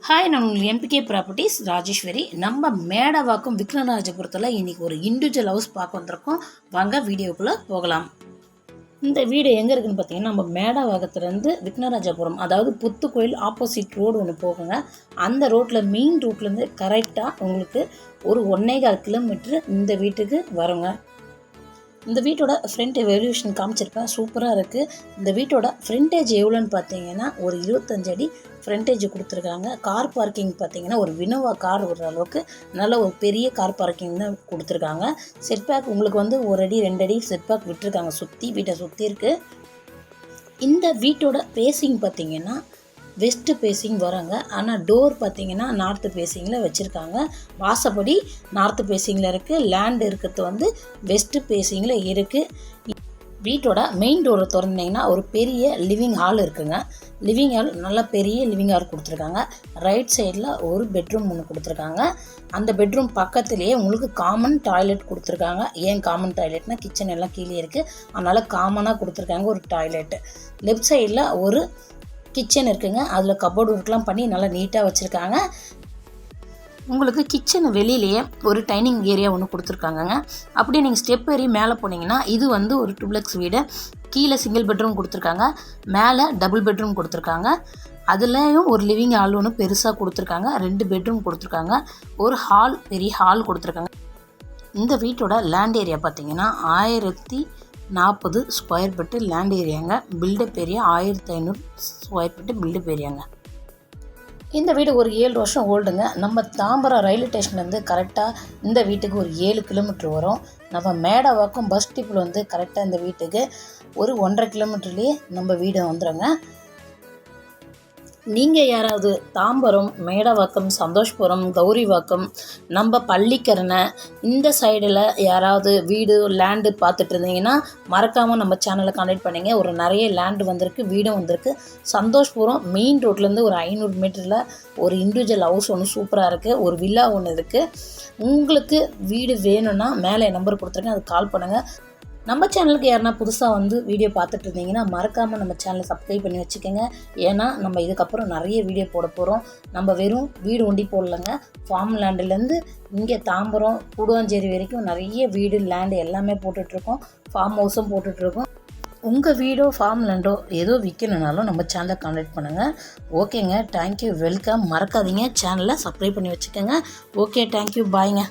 Hi, நான் உங்கள் MBK properties Rajeswari. நம்ம மேடவாக்கம் விக்ரமராஜபுரத்தில் இன்றைக்கி ஒரு இண்டிவிஜுவல் ஹவுஸ் பார்க்க வந்திருக்கோம். வாங்க வீடியோக்குள்ளே போகலாம். இந்த வீடு எங்கே இருக்குதுன்னு பார்த்தீங்கன்னா, நம்ம மேடவாக்கத்துலேருந்து விக்ரமராஜபுரம், அதாவது புத்துக்கோயில் ஆப்போசிட் ரோடு ஒன்று போகுங்க. அந்த ரோட்டில் மெயின் ரோட்லேருந்து கரெக்டாக உங்களுக்கு ஒரு 1.25 கிலோமீட்ரு இந்த வீட்டுக்கு வருங்க. இந்த வீட்டோட ஃப்ரண்ட் எவல்யூஷன் காமிச்சிருப்பேன், சூப்பராக இருக்குது. இந்த வீட்டோட ஃப்ரண்டேஜ் எவ்வளோன்னு பார்த்தீங்கன்னா ஒரு 25 அடி ஃப்ரண்டேஜ் கொடுத்துருக்காங்க. கார் பார்க்கிங் பார்த்தீங்கன்னா ஒரு வினோவா கார் வர அளவுக்கு நல்ல ஒரு பெரிய கார் பார்க்கிங் தான் கொடுத்துருக்காங்க. செட்பேக் உங்களுக்கு வந்து 1 அடி 2 அடி செட்பேக் விட்டுருக்காங்க, வீட்டை சுற்றி இருக்குது. இந்த வீட்டோட பேசிங் பார்த்தீங்கன்னா வெஸ்ட்டு பேசிங் வராங்க. ஆனால் டோர் பார்த்திங்கன்னா நார்த்து பேசிங்கில் வச்சுருக்காங்க. வாசப்படி நார்த்து பேசிங்கில் இருக்குது. லேண்ட் இருக்கிறது வந்து வெஸ்ட்டு பேசிங்கில் இருக்குது. வீட்டோட மெயின் டோரை திறந்தீங்கன்னா ஒரு பெரிய லிவிங் ஹால் இருக்குங்க. லிவிங் ஹால் நல்லா பெரிய லிவிங் ஹால் கொடுத்துருக்காங்க. ரைட் சைடில் ஒரு பெட்ரூம் ஒன்று கொடுத்துருக்காங்க. அந்த பெட்ரூம் பக்கத்துலேயே உங்களுக்கு காமன் டாய்லெட் கொடுத்துருக்காங்க. ஏன் காமன் டாய்லெட்னால் கிச்சன் எல்லாம் கீழே இருக்குது, அதனால் காமனாக கொடுத்துருக்காங்க ஒரு டாய்லெட்டு. லெஃப்ட் சைடில் ஒரு கிச்சன் இருக்குங்க. அதில் கபோர்டு ஒர்க்லாம் பண்ணி நல்லா நீட்டாக வச்சுருக்காங்க. உங்களுக்கு கிச்சன் வெளியிலேயே ஒரு டைனிங் ஏரியா ஒன்று கொடுத்துருக்காங்கங்க. அப்படியே நீங்கள் ஸ்டெப் ஏறி மேலே போனீங்கன்னா இது வந்து ஒரு டூப்ளெக்ஸ் வீடு. கீழே சிங்கிள் பெட்ரூம் கொடுத்துருக்காங்க, மேலே டபுள் பெட்ரூம் கொடுத்துருக்காங்க. அதுலேயும் ஒரு லிவிங் ஹால் ஒன்று பெருசாக கொடுத்துருக்காங்க. 2 பெட்ரூம் கொடுத்துருக்காங்க. ஒரு ஹால், பெரிய ஹால் கொடுத்துருக்காங்க. இந்த வீட்டோட லேண்ட் ஏரியா பார்த்தீங்கன்னா 1040 ஸ்கொயர் ஃபீட்டு லேண்ட் ஏரியாங்க. Built up area 1500 square feet built up ஏரியாங்க. இந்த வீடு ஒரு 7 வருஷம் ஓல்டுங்க. நம்ம தாம்பரம் ரயில்வே ஸ்டேஷன்லேருந்து கரெக்டாக இந்த வீட்டுக்கு ஒரு 7 கிலோமீட்டர் வரும். நம்ம மேடவாக்கம் பஸ் டிப்பில் வந்து கரெக்டாக இந்த வீட்டுக்கு ஒரு 1.5 கிலோமீட்டர்லேயே நம்ம வீடு வந்துடுங்க. நீங்கள் யாராவது தாம்பரம், மேடவாக்கம், சந்தோஷ்புரம், கௌரிவாக்கம், நம்ம பள்ளிக்கரணை இந்த சைடில் யாராவது வீடு லேண்டு பார்த்துட்டு இருந்தீங்கன்னா மறக்காமல் நம்ம சேனலை கான்டாக்ட் பண்ணிங்க. ஒரு நிறைய லேண்டு வந்திருக்கு, வீடும் வந்திருக்கு. சந்தோஷ்புரம் மெயின் ரோட்லேருந்து ஒரு 500 மீட்டரில் ஒரு இண்டிவிஜுவல் ஹவுஸ் ஒன்று சூப்பராக இருக்குது. ஒரு வில்லா ஒன்று இருக்குது. உங்களுக்கு வீடு வேணும்னா மேலே நம்பர் கொடுத்துருக்கேன், அதுக்கு கால் பண்ணுங்கள். நம்ம சேனலுக்கு யாருன்னா புதுசாக வந்து வீடியோ பார்த்துட்டு இருந்தீங்கன்னா மறக்காமல் நம்ம சேனலை சப்ஸ்கிரைப் பண்ணி வச்சுக்கோங்க. ஏன்னா நம்ம இதுக்கப்புறம் நிறைய வீடியோ போட போகிறோம். நம்ம வெறும் வீடு ஒண்டி போடலைங்க. ஃபார்ம் லேண்டுலேருந்து இங்கே தாம்பரம் கூடுவாஞ்சேரி வரைக்கும் நிறைய வீடு லேண்டு எல்லாமே போட்டுட்ருக்கோம். ஃபார்ம் ஹவுஸும் போட்டுட்ருக்கோம். உங்கள் வீடோ ஃபார்ம் லேண்டோ ஏதோ விற்கணுன்னாலும் நம்ம சேனலை கான்டாக்ட் பண்ணுங்கள். ஓகேங்க, தேங்க்யூ, வெல்கம். மறக்காதீங்க சேனலை சப்ஸ்கிரைப் பண்ணி வச்சுக்கோங்க. ஓகே, தேங்க்யூ, பாய்ங்க.